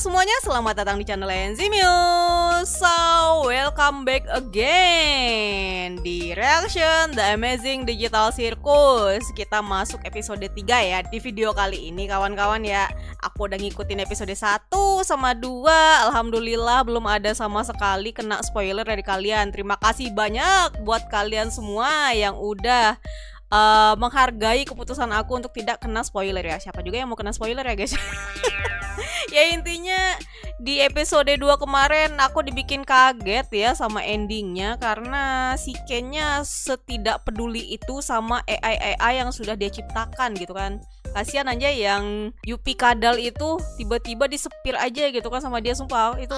semuanya, selamat datang di channel Enzimius. So, welcome back again di Reaction The Amazing Digital Circus. Kita masuk episode 3 ya. Di video kali ini kawan-kawan ya, aku udah ngikutin episode 1 sama 2. Alhamdulillah belum ada sama sekali kena spoiler dari kalian. Terima kasih banyak buat kalian semua yang udah menghargai keputusan aku untuk tidak kena spoiler ya. Siapa juga yang mau kena spoiler ya guys. Ya intinya di episode 2 kemarin aku dibikin kaget ya sama endingnya, karena si Ken-nya setidak peduli itu sama AI yang sudah dia ciptakan gitu kan. Kasihan aja yang Yupi Kadal itu tiba-tiba disepir aja gitu kan sama dia, sumpah itu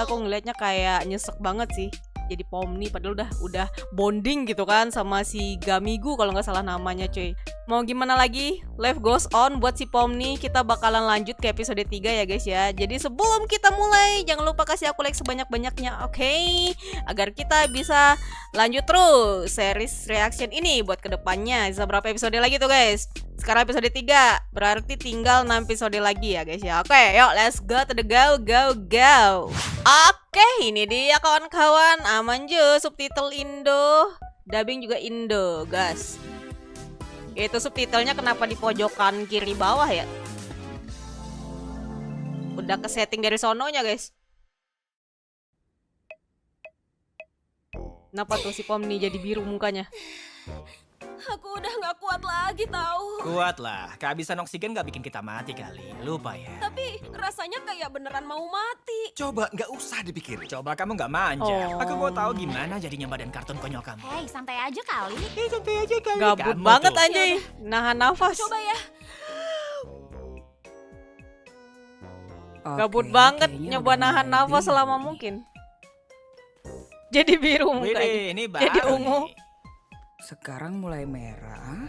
aku ngelihatnya kayak nyesek banget sih. Jadi Pomni padahal udah bonding gitu kan sama si Gamigu kalau nggak salah namanya cuy. Mau gimana lagi, life goes on buat si Pomni. Kita bakalan lanjut ke episode 3 ya guys ya. Jadi sebelum kita mulai, jangan lupa kasih aku like sebanyak-banyaknya, oke? Agar kita bisa lanjut terus series reaction ini buat kedepannya. Bisa berapa episode lagi tuh guys? Sekarang episode 3, berarti tinggal 6 episode lagi ya guys ya. Oke, yuk let's go to the go. Oke, ini dia kawan-kawan. Amanjo, subtitle Indo, dubbing juga Indo, guys. Itu subtitlenya kenapa di pojokan kiri bawah ya? Udah ke setting dari sononya, guys. Kenapa tuh si Pomni jadi biru mukanya? Aku udah gak kuat lagi tahu. Kuat lah, kehabisan oksigen gak bikin kita mati kali. Lupa ya. Tapi rasanya kayak beneran mau mati. Coba nggak usah dipikirin. Coba kamu gak manja. Oh. Aku mau tahu gimana jadinya badan kartun konyol kamu. Hei, santai aja kali. Santai aja kali. Gabut Kamu banget tuh. anjay. Nahan nafas. Coba ya. Gabut banget nyoba nahan nafas selama mungkin. Jadi biru mukanya. Wih, ini baru Jadi ungu. nih. Sekarang mulai merah,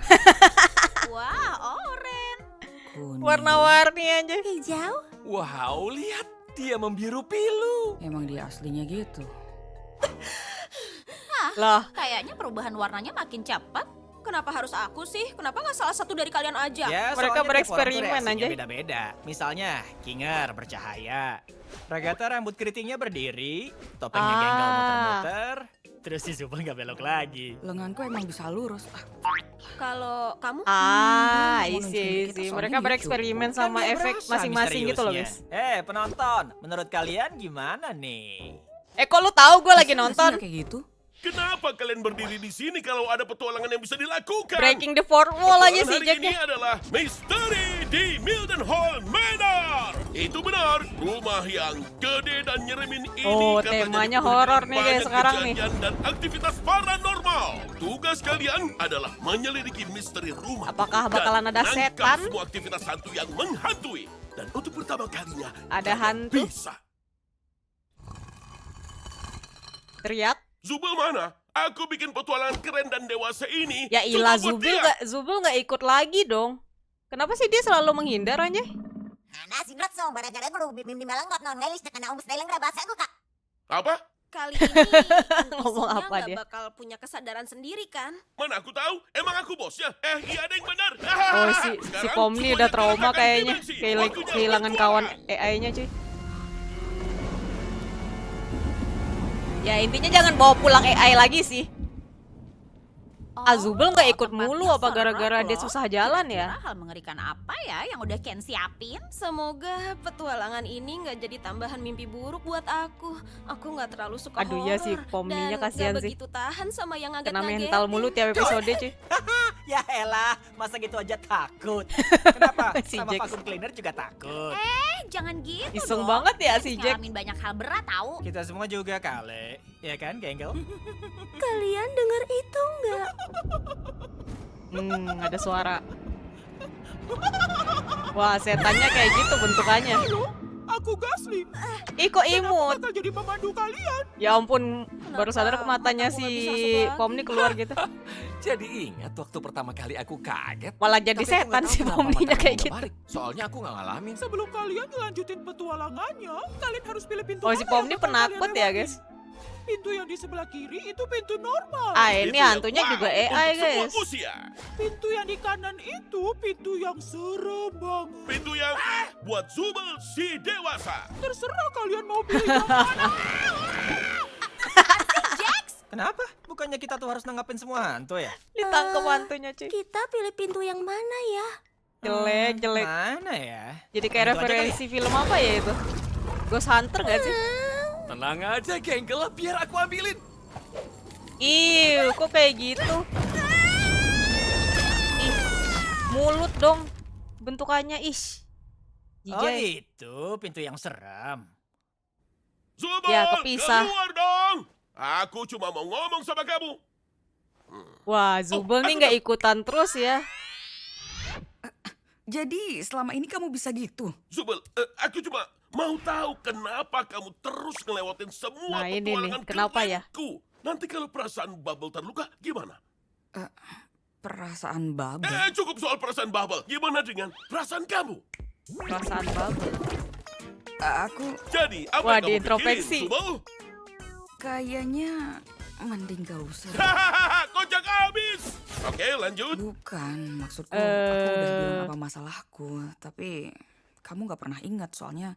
Wah, oren. kuning. Warna-warni aja. Hijau. Wow, lihat dia membiru pilu. Emang dia aslinya gitu. Lah, Kayaknya perubahan warnanya makin cepat. Kenapa harus aku sih? Kenapa gak salah satu dari kalian aja? Ya, Mereka soalnya tiap bereksperimen orang tuh reaksinya aja. beda-beda. Misalnya, Kinger bercahaya. Ragata rambut keritingnya berdiri. Topengnya Genggal muter-muter. Terus si Zubul gak belok lagi. Lenganku emang bisa lurus. Kalau kamu? mau isi. nunjukin kita soalnya Mereka gitu. bereksperimen sama Kan efek berasa masing-masing gitu loh guys. misteriusnya. Penonton, menurut kalian gimana nih? Kok lu tahu gue lagi Bisa nggak sih nonton? nggak kayak gitu? Kenapa kalian berdiri di sini kalau ada petualangan yang bisa dilakukan? Breaking the fourth wall aja sih Petualangan hari ini Jacknya. adalah misteri di Mildenhall Manor. Itu benar, rumah yang gede dan nyeremin ini Oh, katanya temanya dipenuhi horor dengan nih, guys, banyak sekarang nih. kejadian dan aktivitas paranormal. Tugas kalian adalah menyelidiki misteri rumah. Apakah dan bakalan ada menangkap setan? semua aktivitas hantu yang menghantui. Dan untuk pertama kalinya, Ada kalian hantu? bisa. Teriak. Zubul mana? Aku bikin petualangan keren dan dewasa ini. Ya ilah, cuma buat dia. Zubul nggak ikut lagi dong. Kenapa sih dia selalu menghindar aja? Apa? Kali ini Ngomong musuhnya apa nggak dia? bakal punya kesadaran sendiri kan? Mana aku tahu? Emang aku bosnya? Iya ada yang benar. Oh si Sekarang Pomni semuanya udah trauma keluarkan kayaknya. dimensi. Waktunya Kehilangan bertualang. kawan AI-nya cuy. Ya intinya jangan bawa pulang AI lagi sih. Zubul nggak ikut tempatnya mulu apa serem gara-gara dia loh. susah jalan ya? Kira-kira hal mengerikan apa ya yang udah Ken siapin? Semoga petualangan ini nggak jadi tambahan mimpi buruk buat aku. Aku nggak terlalu suka Aduh, iya sih, horor Pomninya dan kasihan nggak sih. begitu tahan sama yang Kena ngaget-ngagetin. mental mulu tiap episode cuy. Ya elah, masa gitu aja takut? Kenapa? Si Sama Jack. vacuum cleaner juga takut. Jangan gitu Iseng dong. banget ya si Habis Jack. ngalamin banyak hal berat tahu. Kita semua juga kali. Ya kan, Genggal? Kalian dengar itu nggak? Ada suara. Wah, setannya kayak gitu bentukannya. Aku Gasly, Ih, kok imut? bakal jadi pemandu kalian. Ya ampun, baru sadar Kenapa matanya mataku si nggak bisa masuk lagi? Pomni keluar gitu. Jadi ingat waktu pertama kali aku kaget. Malah jadi Tapi aku setan nggak tahu si kenapa Pomninya mata kayak kamu gitu. kebalik. Soalnya aku nggak ngalamin. Sebelum kalian ngelanjutin petualangannya, kalian harus pilih pintu Oh, mana si yang Pomni bakal penakut kalian ya, lewatin. guys. Pintu yang di sebelah kiri itu pintu normal. Ah, Pintu ini yang hantunya wow juga untuk AI, semua guys. usia. Pintu yang di kanan itu pintu yang serem banget. Pintu yang buat Zubel si dewasa. Terserah kalian mau pilih yang mana. Kenapa? Bukannya kita tuh harus nanggapin semua hantu ya? Ditangkap hantunya, cuy. Kita pilih pintu yang mana ya? Jelek, jelek. Mana ya? Jadi kayak Itu aja kali referensi film apa ya itu? Ghost Hunter gak sih? Tenang aja, Genggel, biar aku ambilin. Ih, kok kayak gitu? Ih, mulut dong bentukannya, ish. Oh Jijai. itu pintu yang seram. Zubel, Ya, kepisah. keluar dong. Aku cuma mau ngomong sama kamu. Wah, Zubel nih aku nggak ikutan terus ya. Jadi selama ini kamu bisa gitu? Zubel, aku cuma mau tahu kenapa kamu terus ngelewatin semua Nah, ini nih, petualangan kenapa ya? kerenku. Nanti kalau perasaan Bubble terluka, gimana? Perasaan Bubble. Cukup soal perasaan Bubble. Gimana dengan perasaan kamu? Perasaan Bubble. Aku Jadi, apa Wah, yang kamu diintrospeksi. pikirin, Zubel? kayaknya mending gak usah. Hahaha, kocak habis. Oke, lanjut. Bukan, maksudku aku udah bilang apa masalahku, tapi kamu gak pernah ingat soalnya.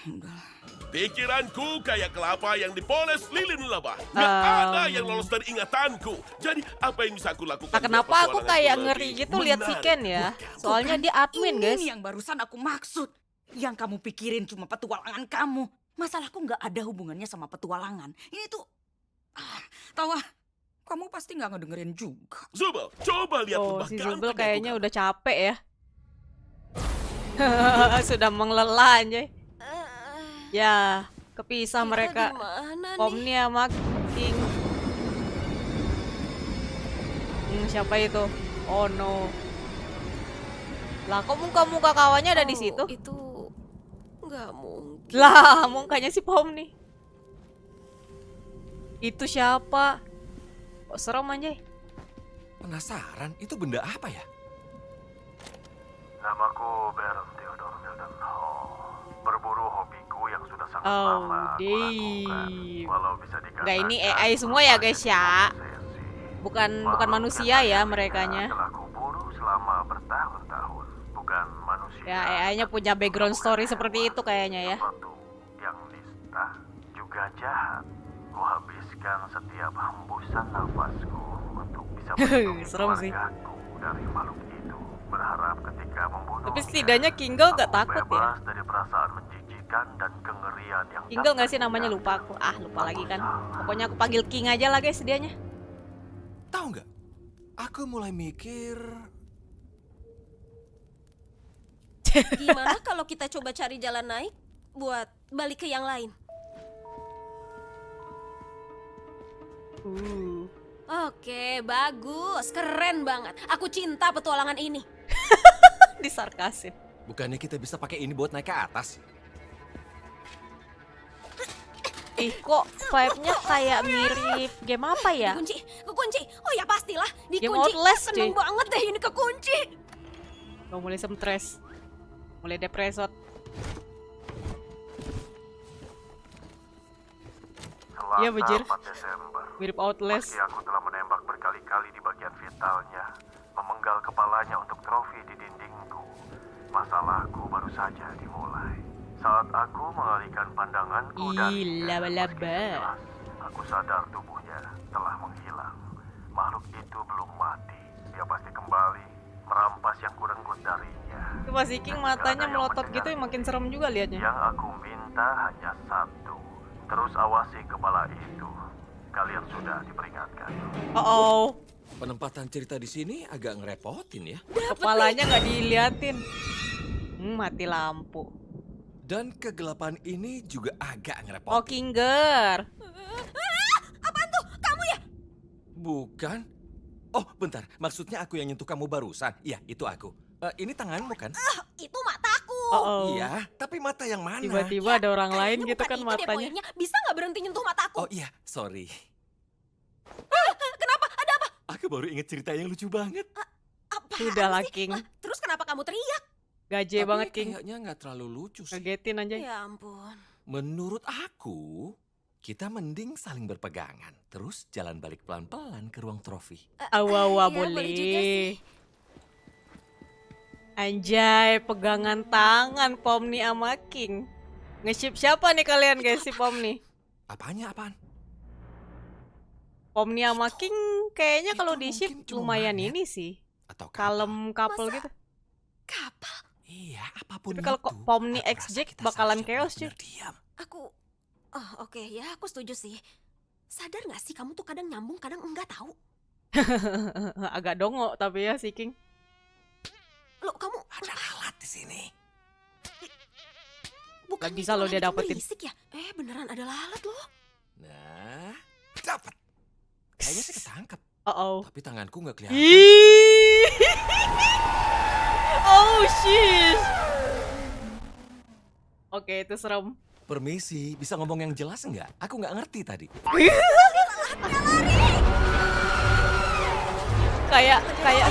Udahlah. Pikiranku kayak kelapa yang dipoles lilin lebah. Nggak ada yang lolos dari ingatanku. Jadi, apa yang bisa aku lakukan? Nah, biar kenapa aku petualanganku kayak lebih ngeri gitu lihat si menarik? Ken ya? Soalnya dia admin, guys. Ini yang barusan aku maksud. Yang kamu pikirin cuma petualangan kamu. Masalahku nggak ada hubungannya sama petualangan. Ini tuh, tahu ah, kamu pasti nggak ngedengerin juga. Zubel, coba lihat Oh, lebah si ganteng Zubel yang kayaknya bukan. udah capek ya. Sudah menglelah anjay. Ya, kepisah mereka. Gimana nih? Omni sama King. Siapa itu? Oh no. Lah, kok muka-muka kawannya ada di situ? Itu nggak mungkin. Lah, mukanya si Pomni. Itu siapa? Kok serem anjay? Penasaran, itu benda apa ya? Namaku Baron Theodore Milton Hall. Berburu hobiku yang sudah sangat Oh, lama aku lakukan. damn. Walau bisa dikatakan Nggak, ini AI semua ya, guys, ya. obsesi. Bukan Makhluk manusia yang ya ada merekanya. telah kuburu selama bertahun-tahun. Bukan manusia. Ya, AI-nya punya background story seperti itu kayaknya ya. Sesuatu yang nista, juga jahat. Kuhabiskan setiap hembusan nafasku untuk bisa melindungi Serem sih. keluargaku dari makhluk itu. Berharap ketika membunuhnya, Tapi setidaknya Kingle nggak aku takut ya. bebas dari perasaan menjijikan dan kengerian yang Kingle tak nggak sih namanya, terhingga. lupa aku. Ah, lupa lagi kan. Pokoknya aku panggil King aja lah guys dianya. Tahu nggak? Aku mulai mikir Gimana kalau kita coba cari jalan naik buat balik ke yang lain? Oke, bagus. Keren banget. Aku cinta petualangan ini. Disarkasin. bukannya kita bisa pakai ini buat naik ke atas? Ih, kok vibe-nya kayak mirip game apa ya? Kekunci. Oh ya pastilah, Game dikunci. Outlast, Seneng cuy. banget deh ini kekunci. Oh, mulai stres. Mulai depresot. Iya, Selasa bejir. 4 Desember. Mirip Outlast. Meski aku telah menembak berkali-kali di bagian vitalnya, memenggal kepalanya untuk trofi di dindingku, masalahku baru saja dimulai. Saat aku mengalihkan pandanganku dari Ih, laba-laba. aku sadar tubuhnya telah menghilang. Makhluk itu belum mati. Dia pasti kembali merampas yang kurenggut darinya. Itu pas si King matanya melotot gitu, makin serem juga liatnya. Yang aku minta hanya satu. Terus awasi kepala itu. Kalian sudah diperingatkan. Oh, Penempatan cerita di sini agak ngerepotin ya. kepalanya nggak diliatin. Mati lampu. Dan kegelapan ini juga agak Oh, ngerepotin. Kinger. Bukan? Oh, bentar. Maksudnya aku yang nyentuh kamu barusan. Iya, itu aku. Ini tanganmu kan? Itu mataku. Oh, Iya, tapi mata yang mana? tiba-tiba ada orang lain Kayaknya gitu bukan kan itu deh matanya. poinnya. Bisa nggak berhenti nyentuh mataku? Oh iya, sorry. Kenapa? Ada apa? Aku baru inget cerita yang lucu banget. Apa? Sudahlah, King. Terus kenapa kamu teriak? Gaje Tapi banget, King. kayaknya nggak terlalu lucu sih. Kagetin aja. Ya ampun. Menurut aku, kita mending saling berpegangan. Terus jalan balik pelan-pelan ke ruang trofi. Awa-awa Iya, boleh juga boleh. sih. Anjay, pegangan tangan Pomni sama King. Nge-ship siapa nih kalian guys si Pomni? Apaan? Pomni sama King kayaknya Itu kalau di-ship mungkin cuma lumayan magnet. ini sih. Atau Kalem couple Masa? gitu. Kapal? Iya, apapun Tapi kalau itu. Pomni aku X rasa Jack kita bakalan seharusnya chaos, benar-benar diam. Aku... Oh, oke ya, aku setuju sih. Sadar gak sih kamu tuh kadang nyambung, kadang enggak tahu? Agak dongo tapi ya si King. Loh, kamu Ada lalat di sini. bukan Gak bisa loh dia dapetin. berisik ya? Beneran ada lalat loh. Nah, dapat. Kayaknya sih ketangkep. Oh. Tapi tanganku nggak kelihatan. Ih. Oh shit. Oke, itu serem. Permisi, bisa ngomong yang jelas nggak? Aku nggak ngerti tadi. Kayak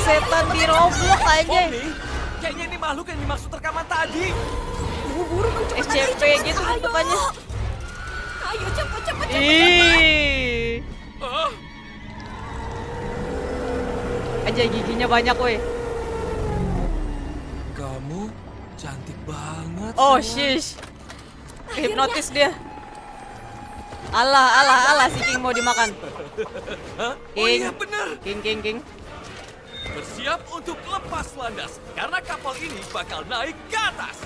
setan di Roblox aja. Pomni, kayaknya ini makhluk yang dimaksud rekaman tadi. SCP gitu bentukannya. Ayo cepet. Ih. Ah, Aja giginya banyak weh. kamu cantik banget. Oh sayang. shish. Hipnotis dia. Alah si King mau dimakan. Hah? Oh King. iya benar. King. Bersiap untuk lepas landas karena kapal ini bakal naik ke atas.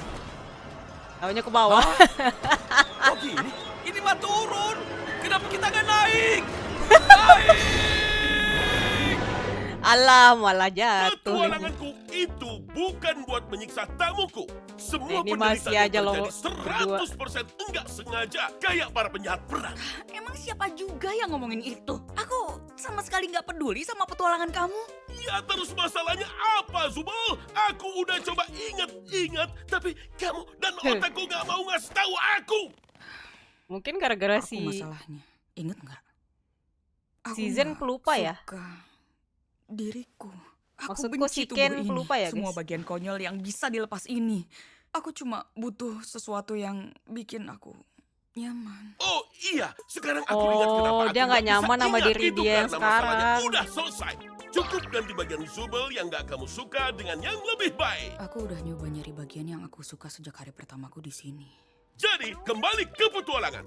Taunya ke bawah. Oh gini, ini mah turun. Kenapa kita nggak naik? Naik! Alah malah jatuh. Petualanganku itu bukan buat menyiksa tamuku. Semua Ini masih penderitaannya aja lo terjadi 100% enggak sengaja. Kayak para penjahat perang. Emang siapa juga yang ngomongin itu? Aku sama sekali nggak peduli sama petualangan kamu. Ya terus masalahnya apa, Zubul? Aku udah coba ingat, tapi kamu dan otakku nggak mau ngasih tahu aku. Mungkin gara-gara Aku si masalahnya, inget nggak? Aku Zen nggak pelupa ya? suka diriku. Aku Maksudku benci si tubuh Ken ini. pelupa ya, Semua guys? bagian konyol yang bisa dilepas ini. Aku cuma butuh sesuatu yang bikin aku nyaman. Oh iya, sekarang aku ingat kenapa Oh, aku dia nggak bisa nyaman sama ingat diri itu dia yang karena masalahnya sekarang. udah selesai. Cukup ganti bagian Zubul yang nggak kamu suka dengan yang lebih baik. Aku udah nyoba nyari bagian yang aku suka sejak hari pertamaku di sini. Jadi kembali ke petualangan.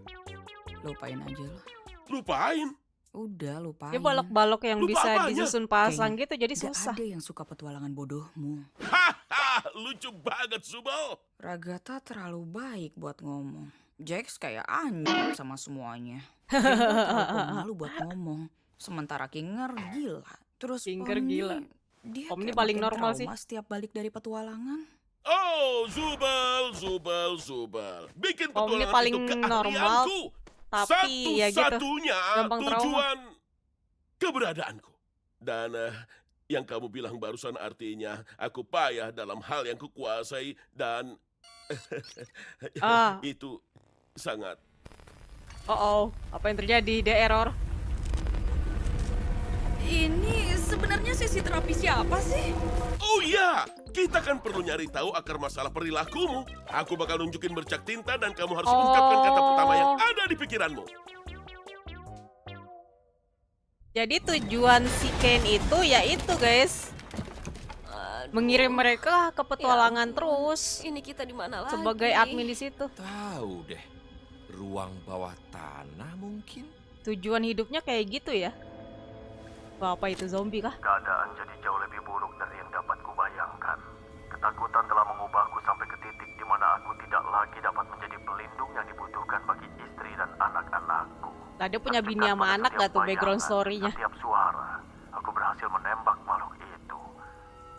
Lupain aja lah. Lupain. Udah lupain. dia balok-balok yang Lupa bisa apanya? disusun pasang Kayaknya gitu jadi Gak susah. ada yang suka petualangan bodohmu. Hahaha, lucu banget Zubul. Ragata terlalu baik buat ngomong. Jax kayak anjing sama semuanya. King terlalu pemalu buat ngomong. Sementara Kinger gila. Terus Kinger Pomni, gila. Dia Pomni kayak paling makin normal trauma setiap balik dari petualangan. Oh, Zubul. Bikin Pomni petualangan paling itu normal, keahlianku. tapi ya gitu. Satu-satunya gampang trauma. tujuan keberadaanku. Dan yang kamu bilang barusan artinya aku payah dalam hal yang kukuasai dan Ah. itu sangat. Apa yang terjadi? Dia error. Ini sebenarnya sesi terapi siapa sih? Oh iya, kita kan perlu nyari tahu akar masalah perilakumu. Aku bakal nunjukin bercak tinta dan kamu harus ungkapkan kata pertama yang ada di pikiranmu. Jadi tujuan si Ken itu ya itu guys, mengirim mereka ke petualangan Ya ampun. terus Ini kita di mana lagi? sebagai admin di situ. Tahu deh, ruang bawah tanah mungkin. Tujuan hidupnya kayak gitu ya. Apa itu zombie kah? Keadaan jadi jauh lebih buruk dari yang dapat kubayangkan. Ketakutan telah mengubahku sampai ke titik di mana aku tidak lagi dapat menjadi pelindung yang dibutuhkan bagi istri dan anak-anakku. Lah dia punya bini sama anak gak tuh background story-nya? Setiap suara, aku berhasil menembak makhluk itu.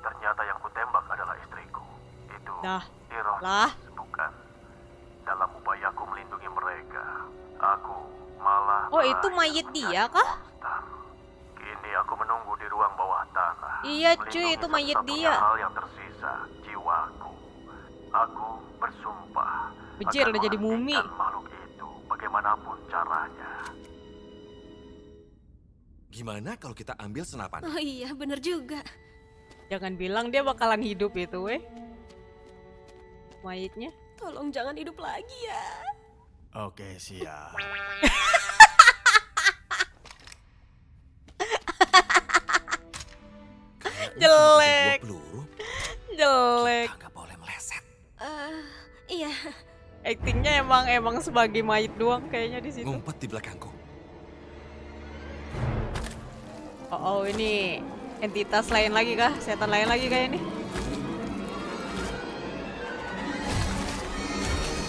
Ternyata yang kutembak adalah istriku. Itu Dah, ironis, lah. bukan? Dalam upayaku melindungi mereka, aku malah Oh, itu berakhir mayit menjadi dia kah? monster. Kini aku menunggu di ruang bawah tanah. Iya, cuy, melindungi itu mayit satu-satunya dia. hal yang tersisa, jiwaku. Aku bersumpah Bejir, akan udah jadi mumi. menghentikan makhluk itu bagaimanapun caranya. Gimana kalau kita ambil senapan? Oh iya, bener juga. Jangan bilang dia bakalan hidup itu weh. Mayitnya. Tolong jangan hidup lagi ya. Oke, siap. Jelek. Peluru, Jelek. kita nggak boleh meleset. Iya. Aktingnya emang sebagai mayat doang kayaknya di situ. Ngumpet di belakangku. Oh, ini entitas lain lagi kah? Setan lain lagi kah ini?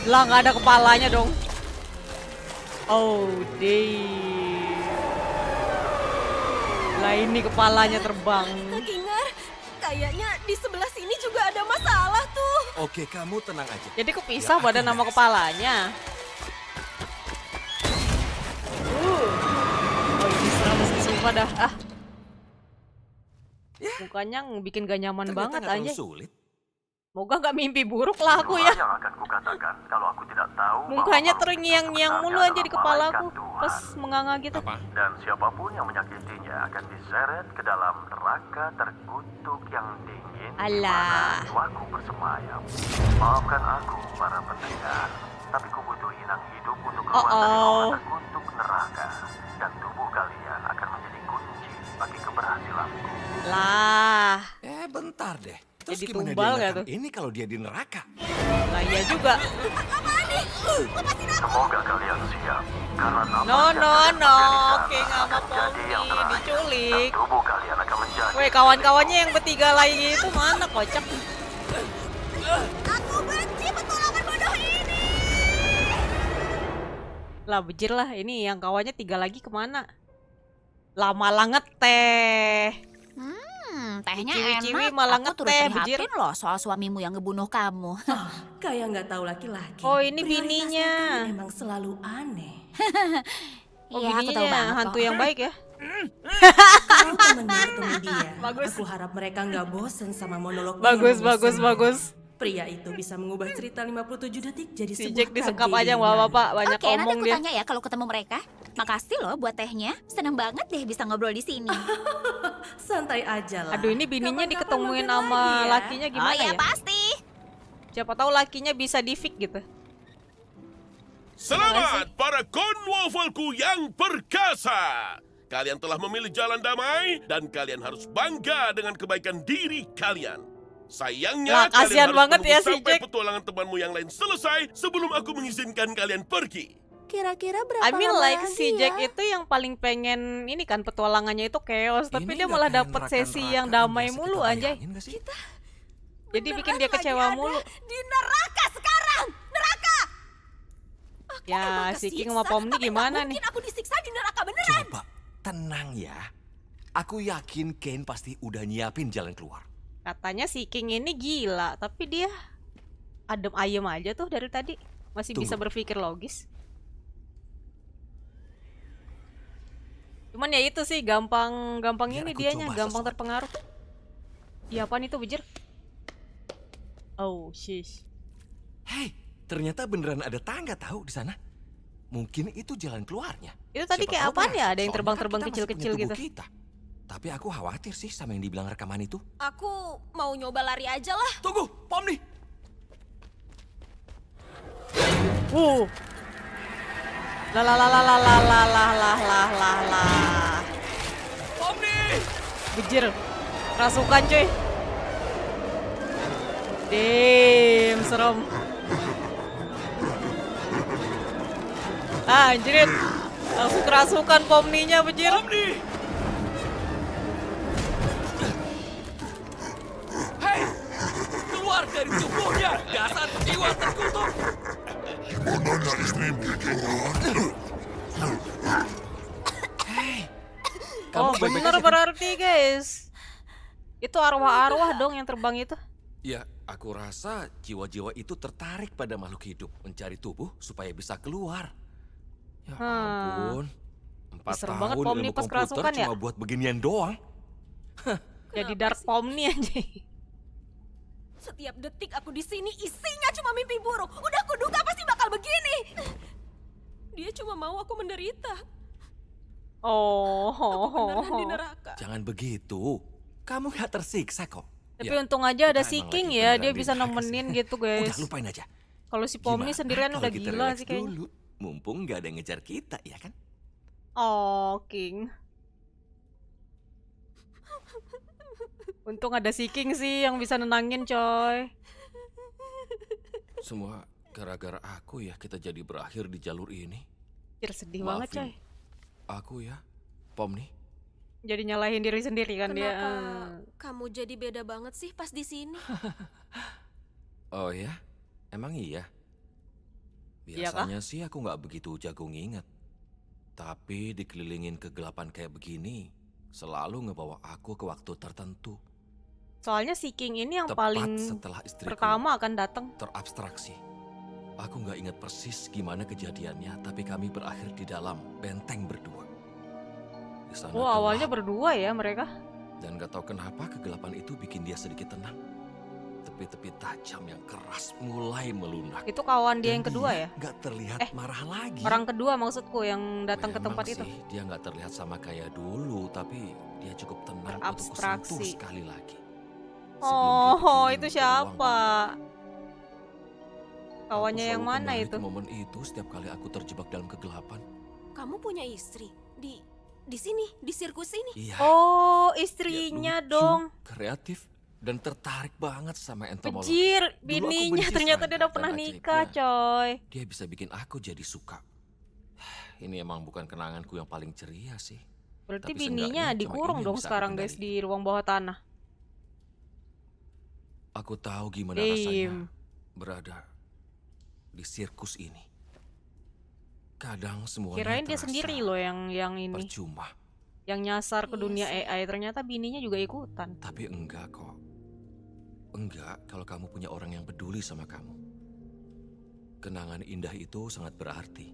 Lah, nggak ada kepalanya dong. Oh, deh. Lah, ini kepalanya terbang. Kingar, kayaknya di sebelah sini juga ada masalah tuh. Oke, kamu tenang aja. Jadi kepisah Ya, badan aku sama beres. kepalanya. Oh, ini serem sih, sumpah dah. Ah. Mukanya bikin gak nyaman Ternyata banget nggak terlalu aja. sulit. Moga gak mimpi buruk lah aku ya. Itulah yang akan kukatakan kalau aku tidak tahu bahwa Mukanya makhluk terngiang-ngiang itu mulu aja di sebenarnya kepalaku malaikat Tuhan. pas menganga gitu. Apa? Dan siapapun yang menyakitinya akan diseret ke dalam neraka terkutuk yang dingin di Alah. mana jiwaku bersemayam. Maafkan aku, para pendengar, tapi ku butuh inang hidup untuk keluar dari Oh-oh. kota terkutuk neraka. Dan tubuh kalian akan menjadi kunci bagi keberhasilanku. Lah, Bentar deh. Terus Jadi gimana tumbal dia nggak ngerekam ini kalau dia di neraka? lah iya juga. Semoga kalian siap. Karena apa No, yang no, kalian no. berikan King sama akan jadi yang Pomni terakhir. diculik. Dan tubuh kalian akan menjadi Weh, kawan-kawannya yang bertiga lagi itu mana, kocak? Aku benci petualangan bodoh ini. Lah, bejir lah. Ini yang kawannya tiga lagi kemana? Lama banget teh. Tehnya Ciwi-ciwi enak. malah Aku turut ngeteh, bejir. prihatin loh soal suamimu yang ngebunuh kamu. Kayak nggak tahu laki-laki. Oh, ini Prioritasnya bininya. kan emang selalu aneh. Oh, Iya, aku tahu bininya banget hantu kok. yang baik ya. Kalau temen bertemu dia, Bagus. aku harap mereka nggak bosen sama monolog dia Bagus, yang bagus, membosankan. bagus. Pria itu bisa mengubah cerita 57 detik jadi Si sebuah Jack disekap tragedi aja yang bapak-bapak, banyak Oke, nanti ngomong aku dia. tanya ya kalau ketemu mereka. Makasih loh buat tehnya. Seneng banget deh bisa ngobrol di sini. santai aja lah. Aduh, ini bininya Kapan-kapan diketemuin mampir sama lagi ya. lakinya Oh gimana ya ya? pasti. Siapa tahu lakinya bisa di-fix gitu. Selamat para konwofelku yang perkasa. Kalian telah memilih jalan damai dan kalian harus bangga dengan kebaikan diri kalian. Lah, Sayangnya kasihan kalian harus banget menunggu ya si sampai Jack. petualangan temanmu yang lain selesai sebelum aku mengizinkan kalian pergi. Kira-kira berapa I mean lama like lagi si ya? Jack itu yang paling pengen ini kan petualangannya itu chaos, tapi Ini dia nggak malah kayak dapet neraka-neraka sesi yang biasa damai kita mulu anjay. bayangin nggak sih? Jadi bikin Beneran dia lagi kecewa ada mulu. Di neraka sekarang. Neraka. Ya, si King sama Pomni gimana nih? Mungkin aku disiksa di neraka beneran. Coba tenang ya. Aku yakin Kane pasti udah nyiapin jalan keluar. Katanya si King ini gila, tapi dia adem ayem aja tuh dari tadi. Masih bisa Tunggu. berpikir logis. Cuman ya itu sih gampang Biar ini aku dianya, coba gampang sesuatu. terpengaruh. Iya, apaan itu bejir? Oh, shish. Hei, ternyata beneran ada tangga tahu di sana. Mungkin itu jalan keluarnya. Itu tadi Siapa kayak tahu apaan berhasil, ya? Ada yang soalnya terbang-terbang kan kita masih punya kecil-kecil tubuh gitu. kita. Tapi aku khawatir sih sama yang dibilang rekaman itu. Aku mau nyoba lari aja lah. Tunggu, Pomni. Lah lah lah lah lah lah lah lah lah lah lah lah. Pomni! Bejir. Rasukan cuy. Damn, serem. Ah, anjirin. Langsung kerasukan Pomninya bejir. Pomni! Hei! Keluar dari tubuhnya, dasar jiwa terkutuk! Hei! Oh, baik-baik bener aja kan? berarti guys. Itu arwah-arwah dong yang terbang itu. Ya, aku rasa jiwa-jiwa itu tertarik pada makhluk hidup, mencari tubuh supaya bisa keluar. Ya ampun. 4 Serem banget tahun Pomni ilmu pas komputer kerasukan ya. cuma buat beginian doang. Jadi Dark Pomni aja. Setiap detik aku di sini isinya cuma mimpi buruk. Udah aku duga pasti bakal begini. Dia cuma mau aku menderita. Oh. Aku beneran di neraka. Jangan begitu. Kamu gak tersiksa kok. Tapi Ya, untung aja ada kita si emang King lagi ya, beneran dia di bisa neraka nemenin sih. gitu guys. Udah lupain aja. Kalau si Pomni Gimana sendirian kalau udah kita gila relax sih kayaknya. dulu? Mumpung nggak ada yang ngejar kita, ya kan? Oh, King. Untung ada si King sih yang bisa nenangin, coy. Semua gara-gara aku ya kita jadi berakhir di jalur ini. Anjir, sedih banget, coy. Maafin aku ya, Pomni. Jadi nyalahin diri sendiri kan dia. Kenapa kamu jadi beda banget sih pas di sini? Oh ya? Emang iya? Iya kah? Biasanya sih aku nggak begitu jago nginget. Tapi dikelilingin kegelapan kayak begini, selalu ngebawa aku ke waktu tertentu. Soalnya si King ini yang Tepat paling setelah istriku pertama akan datang. terabstraksi. Aku nggak ingat persis gimana kejadiannya, tapi kami berakhir di dalam benteng berdua. Di sana Oh, awalnya gelap, berdua ya mereka. dan gak tahu kenapa kegelapan itu bikin dia sedikit tenang. Tepi-tepi tajam yang keras mulai melunak. Itu kawan dia Dan yang kedua ya? Nggak terlihat marah lagi. Orang kedua maksudku yang datang ke Memang tempat itu. sih, dia nggak terlihat sama kayak dulu, tapi dia cukup tenang untuk kusentuh Terabstraksi. sekali lagi. Oh, Sebelum dia itu dikirim ke ruang siapa? Kawannya Aku yang selalu mana kembali itu? ke momen itu setiap kali aku terjebak dalam kegelapan. Kamu punya istri di sini, di sirkus ini. Iya. Oh, dia istrinya lucu, dong. kreatif, dan tertarik banget sama entomologi. Bejir, Dulu aku bininya benci ternyata dia serangga, udah dan pernah ajaibnya, nikah, coy. Dia bisa bikin aku jadi suka. Ini emang bukan kenanganku yang paling ceria sih. Berarti Tapi bininya seenggaknya cuma dikurung ini yang dong bisa aku sekarang guys kendalikan. di ruang bawah tanah. Aku tahu gimana rasanya Dim. berada di sirkus ini. Kadang semuanya Kirain dia terasa sendiri loh yang ini, percuma. yang nyasar ke Iya dunia sih. AI. Ternyata bininya juga ikutan. Tapi enggak kok. Enggak kalau kamu punya orang yang peduli sama kamu. Kenangan indah itu sangat berarti.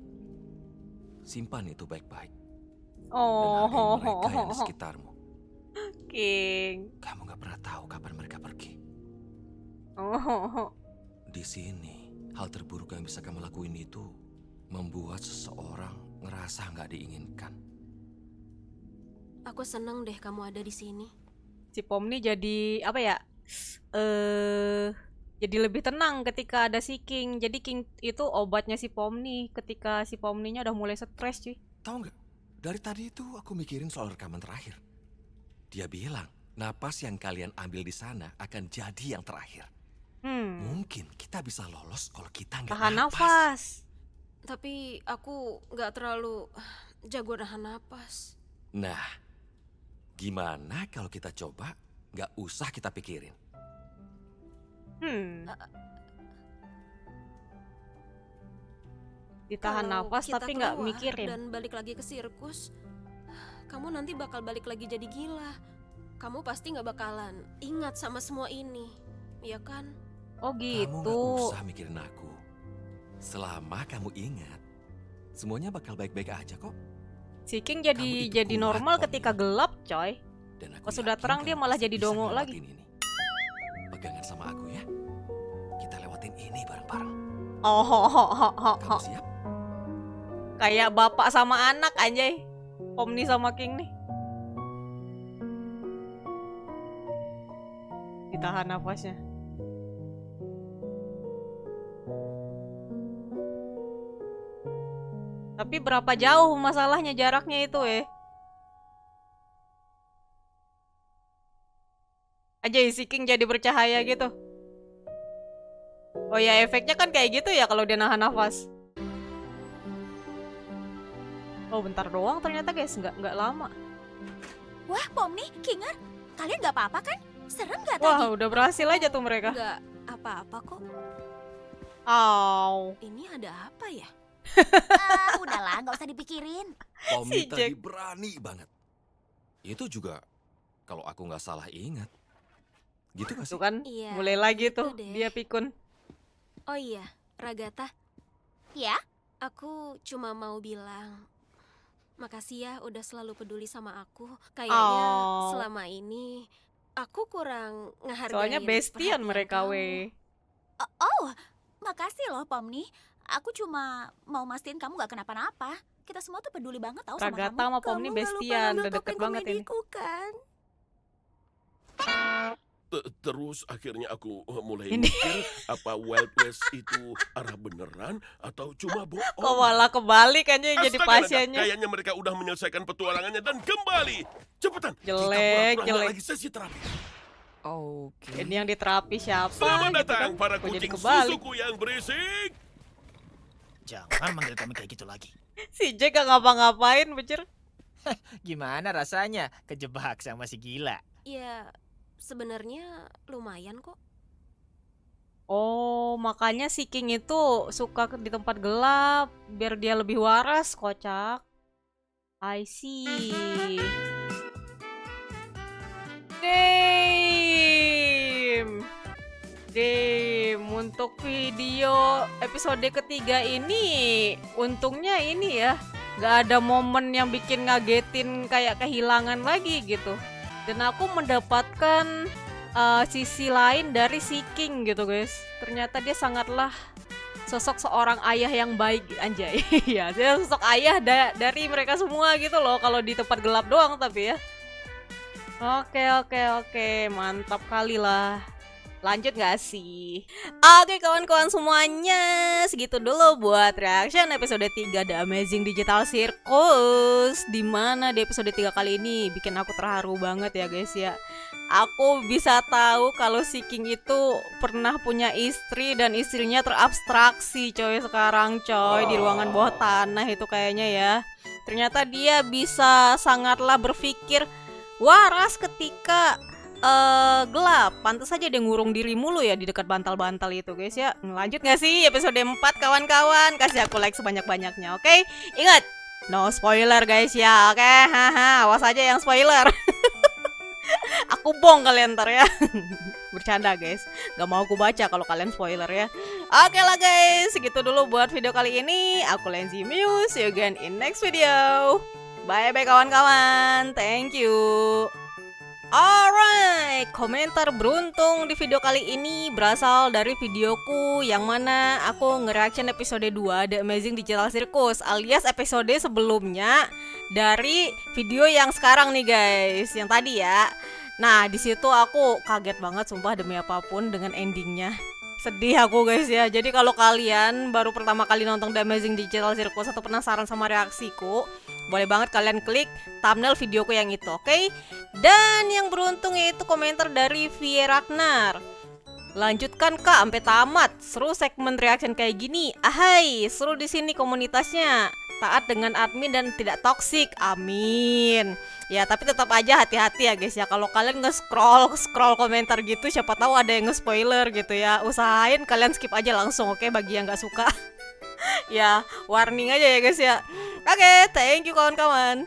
Simpan itu baik-baik. Dan hargai mereka yang di Oh, sekitarmu. King. Kamu gak pernah tahu kapan mereka pergi. Oh, Di sini, hal terburuk yang bisa kamu lakuin itu membuat seseorang ngerasa gak diinginkan. Aku seneng deh kamu ada di sini. si Pomni jadi apa ya? Jadi lebih tenang ketika ada si King. Jadi King itu obatnya si Pomni ketika si Pomninya udah mulai stres, cuy. Tahu nggak? Dari tadi itu aku mikirin soal rekaman terakhir. Dia bilang, napas yang kalian ambil di sana akan jadi yang terakhir. Mungkin kita bisa lolos kalau kita nggak Tahan napas. nafas. Tapi aku nggak terlalu jago nahan napas. Nah, gimana kalau kita coba nggak usah kita pikirin? Ditahan Kalau nafas kita tapi nggak keluar mikirin. dan balik lagi ke sirkus, kamu nanti bakal balik lagi jadi gila. Kamu pasti nggak bakalan ingat sama semua ini, ya kan? Oh Kamu nggak gitu. usah mikirin aku. Selama kamu ingat, semuanya bakal baik-baik aja kok. Si King Kamu itu jadi kuat, normal Pomni. ketika gelap, coy. Dan aku Pas sudah yakin terang kamu dia malah pasti jadi bisa dongo lagi. ngelewatin ini. Pegangan sama aku ya. Kita lewatin ini bareng-bareng. Kamu siap? Kayak bapak sama anak anjay. Pomni sama King nih. Ditahan nafasnya. Tapi berapa jauh masalahnya jaraknya itu Aja si King jadi bercahaya gitu. Oh ya efeknya kan kayak gitu ya kalau dia nahan nafas. Oh bentar doang ternyata guys, nggak lama. Wah, Pomni, Kinger, kalian nggak apa-apa kan? Serem nggak Wah tadi? udah berhasil aja tuh mereka. Nggak apa-apa kok. Aw. Ini ada apa ya? Udahlah, nggak usah dipikirin. Pomni Si tadi Jack. berani banget. Itu juga kalau aku nggak salah ingat. Gitu gak sih? Tuh kan Iya, mulai lagi gitu tuh deh. dia pikun. Oh iya, Ragata, Ya, aku cuma mau bilang makasih ya udah selalu peduli sama aku. Kayaknya Oh. selama ini aku kurang ngehargain Soalnya bestian perhatian mereka kamu. makasih loh, Pomni. Aku cuma mau mastiin kamu nggak kenapa-napa. Kita semua tuh peduli banget tahu sama Ragata kamu. sama Pomni Kamu nggak lupa bestian, ngambil udah deket topeng banget ini. komediku kan? Terus akhirnya aku mulai Ini. mikir apa Wild West itu arah beneran atau cuma bohong. Kok malah kebalik aja yang jadi Astaga, Nada, pasiennya. kayaknya mereka udah menyelesaikan petualangannya dan kembali. Cepetan, kita Jelek, pura-pura jelek. lagi sesi terapi. Oke. Ini yang diterapi siapa? Selamat gitu datang kan. para Kok jadi kucing kebalik? susuku yang berisik. Jangan manggil kami kayak gitu lagi. Si Jack gak ngapa-ngapain, bener. Gimana rasanya kejebak sama si gila? Ya, sebenarnya lumayan kok. Oh, makanya si King itu suka di tempat gelap biar dia lebih waras, kocak. I see. Damn, untuk video episode ketiga ini untungnya ini ya nggak ada momen yang bikin ngagetin kayak kehilangan lagi gitu. Dan aku mendapatkan sisi lain dari si King gitu guys. Ternyata dia sangatlah sosok seorang ayah yang baik, anjay. Ya, dia sosok ayah dari mereka semua gitu loh kalau di tempat gelap doang tapi ya. Oke, mantap kali lah. Lanjut gak sih? Oke kawan-kawan semuanya, segitu dulu buat reaction episode 3 The Amazing Digital Circus. Dimana di episode 3 kali ini bikin aku terharu banget ya guys ya. Aku bisa tahu kalau si King itu pernah punya istri dan istrinya terabstraksi coy sekarang coy di ruangan bawah tanah itu kayaknya ya. Ternyata dia bisa sangatlah berpikir waras ketika gelap. Pantas saja dia ngurung diri mulu ya di dekat bantal-bantal itu guys ya. Lanjut gak sih episode 4 kawan-kawan? Kasih aku like sebanyak-banyaknya, oke? Ingat, no spoiler guys ya, oke? Haha, awas aja yang spoiler. Aku bong kalian ntar ya. Bercanda guys, gak mau aku baca kalau kalian spoiler ya. Oke lah guys, segitu dulu buat video kali ini. Aku Lenzi Muse, see you again in next video. Bye-bye kawan-kawan, thank you. Alright, komentar beruntung di video kali ini berasal dari videoku yang mana aku nge-reaction episode 2 The Amazing Digital Circus alias episode sebelumnya dari video yang sekarang nih guys, yang tadi ya. Nah, di situ aku kaget banget sumpah demi apapun dengan endingnya. Sedih aku guys ya. Jadi kalau kalian baru pertama kali nonton The Amazing Digital Circus atau penasaran sama reaksiku, boleh banget kalian klik thumbnail videoku yang itu, oke? Dan yang beruntung yaitu komentar dari Vie Ragnar. Lanjutkan kak sampai tamat. Seru segmen reaction kayak gini. Ahai, seru di sini komunitasnya. Taat dengan admin dan tidak toksik. Amin. Ya, tapi tetap aja hati-hati ya guys ya. Kalau kalian nge-scroll komentar gitu, siapa tahu ada yang nge-spoiler gitu ya. Usahain kalian skip aja langsung, oke? Bagi yang nggak suka. Ya, warning aja ya guys ya. Oke, thank you kawan-kawan.